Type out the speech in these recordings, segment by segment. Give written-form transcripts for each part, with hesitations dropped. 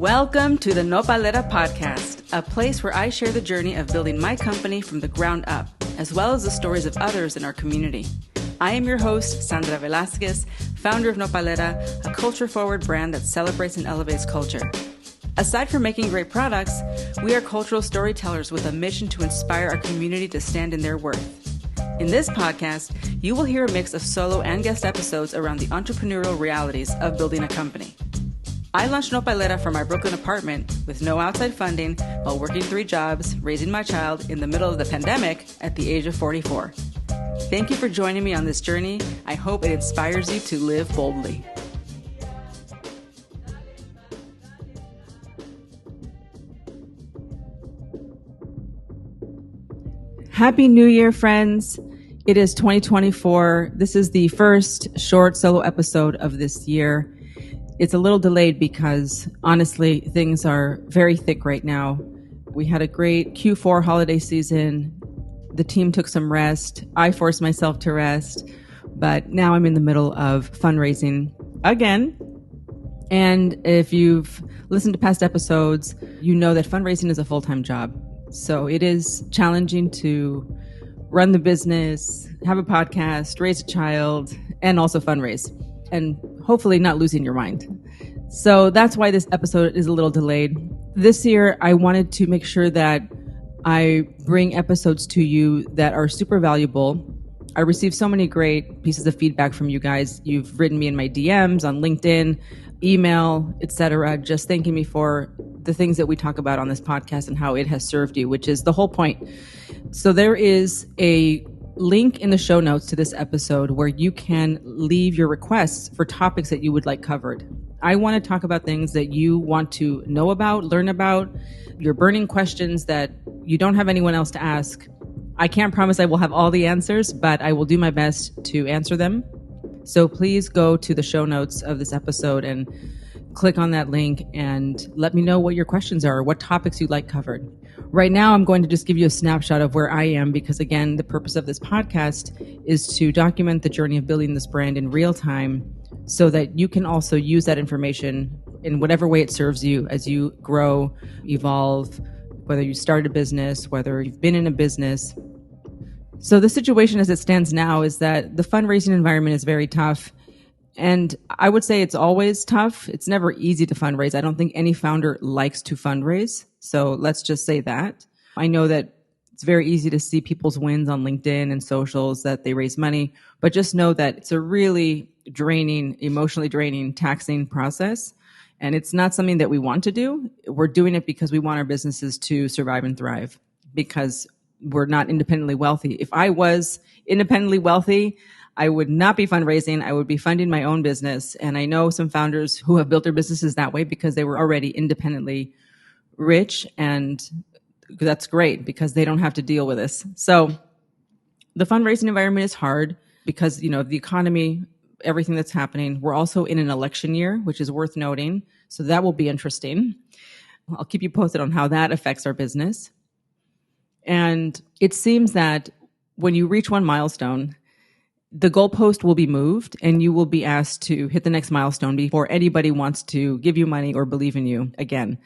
Welcome to the Nopalera podcast, a place where I share the journey of building my company from the ground up, as well as the stories of others in our community. I am your host, Sandra Velasquez, founder of Nopalera, a culture-forward brand that celebrates and elevates culture. Aside from making great products, we are cultural storytellers with a mission to inspire our community to stand in their worth. In this podcast, you will hear a mix of solo and guest episodes around the entrepreneurial realities of building a company. I launched Nopalera from my Brooklyn apartment with no outside funding while working 3 jobs, raising my child in the middle of the pandemic at the age of 44. Thank you for joining me on this journey. I hope it inspires you to live boldly. Happy New Year, friends. It is 2024. This is the first short solo episode of this year. It's a little delayed because, honestly, things are very thick right now. We had a great Q4 holiday season. The team took some rest. I forced myself to rest. But now I'm in the middle of fundraising again. And if you've listened to past episodes, you know that fundraising is a full-time job. So it is challenging to run the business, have a podcast, raise a child, and also fundraise. And hopefully not losing your mind. So that's why this episode is a little delayed. This year, I wanted to make sure that I bring episodes to you that are super valuable. I received so many great pieces of feedback from you guys. You've written me in my DMs on LinkedIn, email, etc., just thanking me for the things that we talk about on this podcast and how it has served you, which is the whole point. So there is a link in the show notes to this episode where you can leave your requests for topics that you would like covered. I want to talk about things that you want to know about, learn about, your burning questions that you don't have anyone else to ask. I can't promise I will have all the answers, but I will do my best to answer them. So please go to the show notes of this episode and click on that link and let me know what your questions are, what topics you'd like covered. Right now, I'm going to just give you a snapshot of where I am because, again, the purpose of this podcast is to document the journey of building this brand in real time so that you can also use that information in whatever way it serves you as you grow, evolve, whether you start a business, whether you've been in a business. So the situation as it stands now is that the fundraising environment is very tough. And I would say it's always tough. It's never easy to fundraise. I don't think any founder likes to fundraise. So let's just say that. I know that it's very easy to see people's wins on LinkedIn and socials that they raise money, but just know that it's a really draining, emotionally draining, taxing process. And it's not something that we want to do. We're doing it because we want our businesses to survive and thrive because we're not independently wealthy. If I was independently wealthy, I would not be fundraising. I would be funding my own business. And I know some founders who have built their businesses that way because they were already independently rich. And that's great because they don't have to deal with this. So the fundraising environment is hard because, you know, the economy, everything that's happening. We're also in an election year, which is worth noting. So that will be interesting. I'll keep you posted on how that affects our business. And it seems that when you reach one milestone, the goalpost will be moved and you will be asked to hit the next milestone before anybody wants to give you money or believe in you again.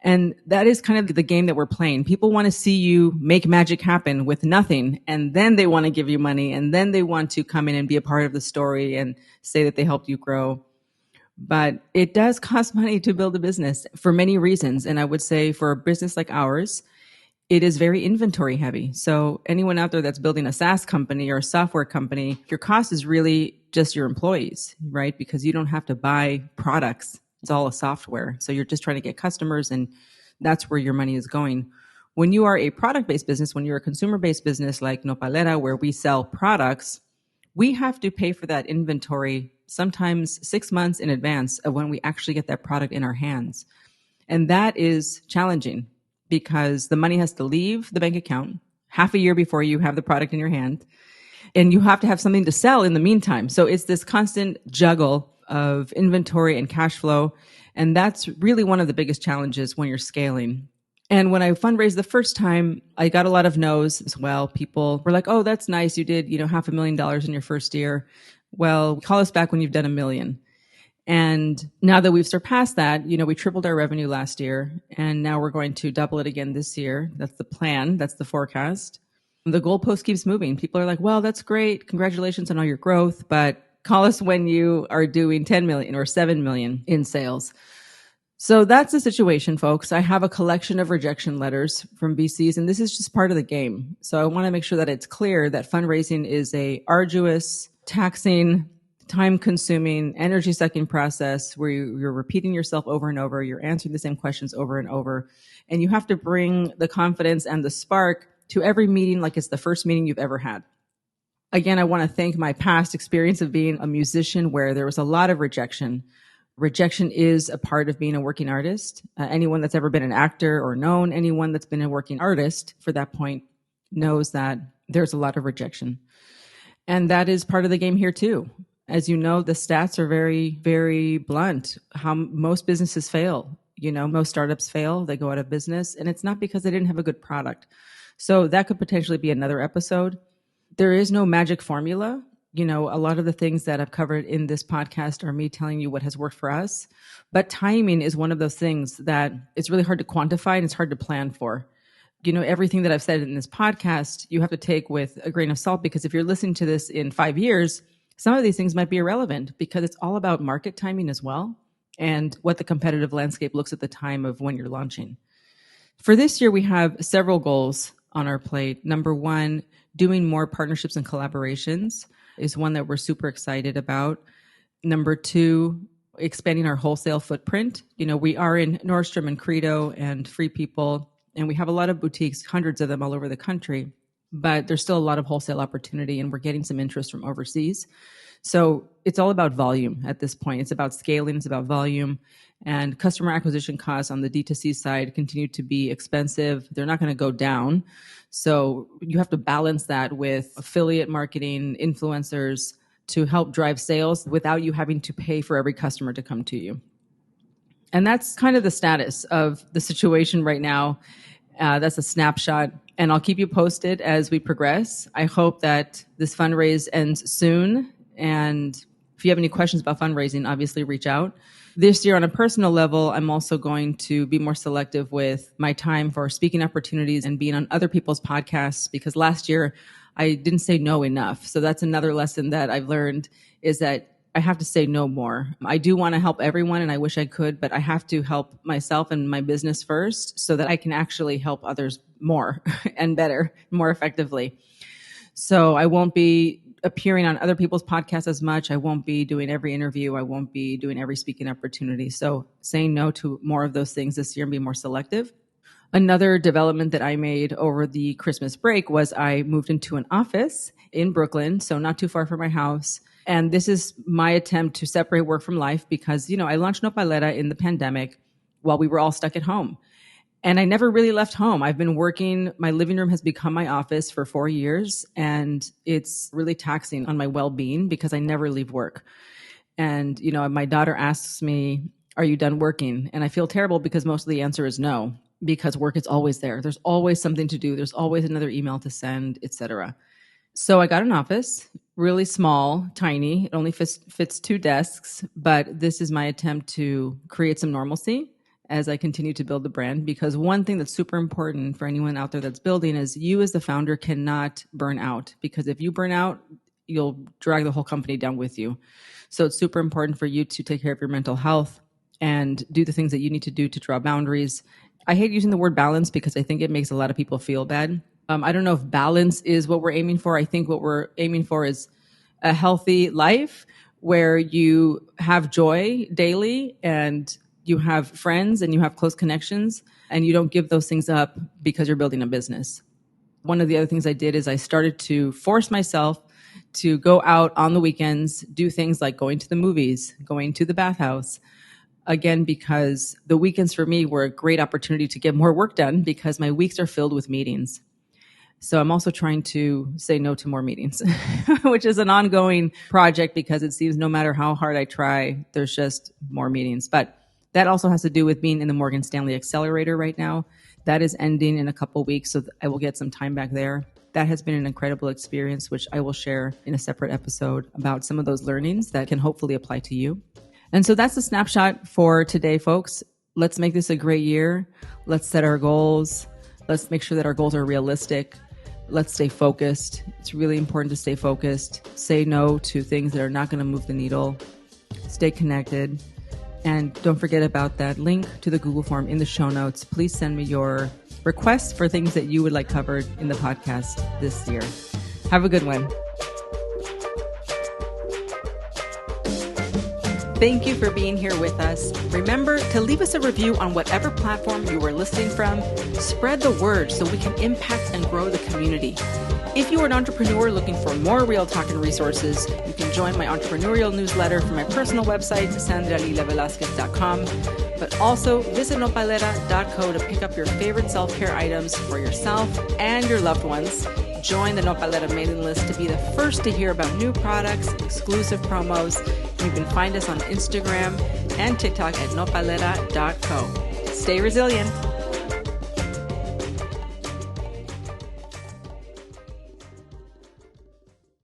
And that is kind of the game that we're playing. People want to see you make magic happen with nothing, and then they want to give you money, and then they want to come in and be a part of the story and say that they helped you grow. But it does cost money to build a business for many reasons. And I would say for a business like ours, it is very inventory heavy. So anyone out there that's building a SaaS company or a software company, your cost is really just your employees, right? Because you don't have to buy products. It's all a software. So you're just trying to get customers and that's where your money is going. When you are a product-based business, when you're a consumer-based business like Nopalera, where we sell products, we have to pay for that inventory sometimes 6 months in advance of when we actually get that product in our hands. And that is challenging, because the money has to leave the bank account half a year before you have the product in your hand. And you have to have something to sell in the meantime. So it's this constant juggle of inventory and cash flow. And that's really one of the biggest challenges when you're scaling. And when I fundraised the first time, I got a lot of no's as well. People were like, oh, that's nice. You did, $500,000 in your first year. Well, call us back when you've done $1 million. And now that we've surpassed that, we tripled our revenue last year, and now we're going to double it again this year. That's the plan. That's the forecast. The goalpost keeps moving. People are like, well, that's great. Congratulations on all your growth, but call us when you are doing 10 million or 7 million in sales. So that's the situation, folks. I have a collection of rejection letters from VCs, and this is just part of the game. So I want to make sure that it's clear that fundraising is a arduous, taxing, time-consuming, energy-sucking process where you're repeating yourself over and over. You're answering the same questions over and over. And you have to bring the confidence and the spark to every meeting like it's the first meeting you've ever had. Again, I want to thank my past experience of being a musician where there was a lot of rejection. Rejection is a part of being a working artist. Anyone that's ever been an actor or known anyone that's been a working artist for that point knows that there's a lot of rejection. And that is part of the game here too. As you know, the stats are very, very blunt. How most businesses fail. Most startups fail. They go out of business. And it's not because they didn't have a good product. So that could potentially be another episode. There is no magic formula. A lot of the things that I've covered in this podcast are me telling you what has worked for us. But timing is one of those things that it's really hard to quantify and it's hard to plan for. Everything that I've said in this podcast, you have to take with a grain of salt, because if you're listening to this in 5 years, some of these things might be irrelevant because it's all about market timing as well and what the competitive landscape looks at the time of when you're launching. For this year, we have several goals on our plate. Number one, doing more partnerships and collaborations is one that we're super excited about. Number two, expanding our wholesale footprint. We are in Nordstrom and Credo and Free People, and we have a lot of boutiques, hundreds of them all over the country. But there's still a lot of wholesale opportunity, and we're getting some interest from overseas. So it's all about volume at this point. It's about scaling, it's about volume, and customer acquisition costs on the D2C side continue to be expensive. They're not going to go down. So you have to balance that with affiliate marketing, influencers to help drive sales without you having to pay for every customer to come to you. And that's kind of the status of the situation right now. That's a snapshot. And I'll keep you posted as we progress. I hope that this fundraise ends soon. And if you have any questions about fundraising, obviously reach out. This year, on a personal level, I'm also going to be more selective with my time for speaking opportunities and being on other people's podcasts, because last year I didn't say no enough. So that's another lesson that I've learned, is that I have to say no more. I do want to help everyone, and I wish I could, but I have to help myself and my business first so that I can actually help others more and better, more effectively. So I won't be appearing on other people's podcasts as much. I won't be doing every interview. I won't be doing every speaking opportunity. So saying no to more of those things this year and be more selective. Another development that I made over the Christmas break was I moved into an office in Brooklyn, so not too far from my house. And this is my attempt to separate work from life because, I launched Nopalera in the pandemic while we were all stuck at home. And I never really left home. I've been working. My living room has become my office for 4 years, and it's really taxing on my well-being because I never leave work. And, my daughter asks me, are you done working? And I feel terrible because most of the answer is no, because work is always there. There's always something to do. There's always another email to send, etc. So I got an office, really small, tiny. It only fits 2 desks, but this is my attempt to create some normalcy as I continue to build the brand. Because one thing that's super important for anyone out there that's building is you as the founder cannot burn out, because if you burn out, you'll drag the whole company down with you. So it's super important for you to take care of your mental health and do the things that you need to do to draw boundaries. I hate using the word balance because I think it makes a lot of people feel bad. I don't know if balance is what we're aiming for. I think what we're aiming for is a healthy life where you have joy daily and you have friends and you have close connections and you don't give those things up because you're building a business. One of the other things I did is I started to force myself to go out on the weekends, do things like going to the movies, going to the bathhouse. Again, because the weekends for me were a great opportunity to get more work done because my weeks are filled with meetings. So I'm also trying to say no to more meetings, which is an ongoing project because it seems no matter how hard I try, there's just more meetings. But that also has to do with being in the Morgan Stanley Accelerator right now. That is ending in a couple of weeks, so I will get some time back there. That has been an incredible experience, which I will share in a separate episode about some of those learnings that can hopefully apply to you. And so that's the snapshot for today, folks. Let's make this a great year. Let's set our goals. Let's make sure that our goals are realistic. Let's stay focused. It's really important to stay focused. Say no to things that are not going to move the needle. Stay connected. And don't forget about that link to the Google form in the show notes. Please send me your requests for things that you would like covered in the podcast this year. Have a good one. Thank you for being here with us. Remember to leave us a review on whatever platform you are listening from. Spread the word so we can impact and grow the community. If you are an entrepreneur looking for more real talk and resources, you can join my entrepreneurial newsletter from my personal website, sandralilavelasquez.com. But also visit nopalera.co to pick up your favorite self-care items for yourself and your loved ones. Join the Nopalera mailing list to be the first to hear about new products, exclusive promos. You can find us on Instagram and TikTok at nopalera.co. Stay resilient.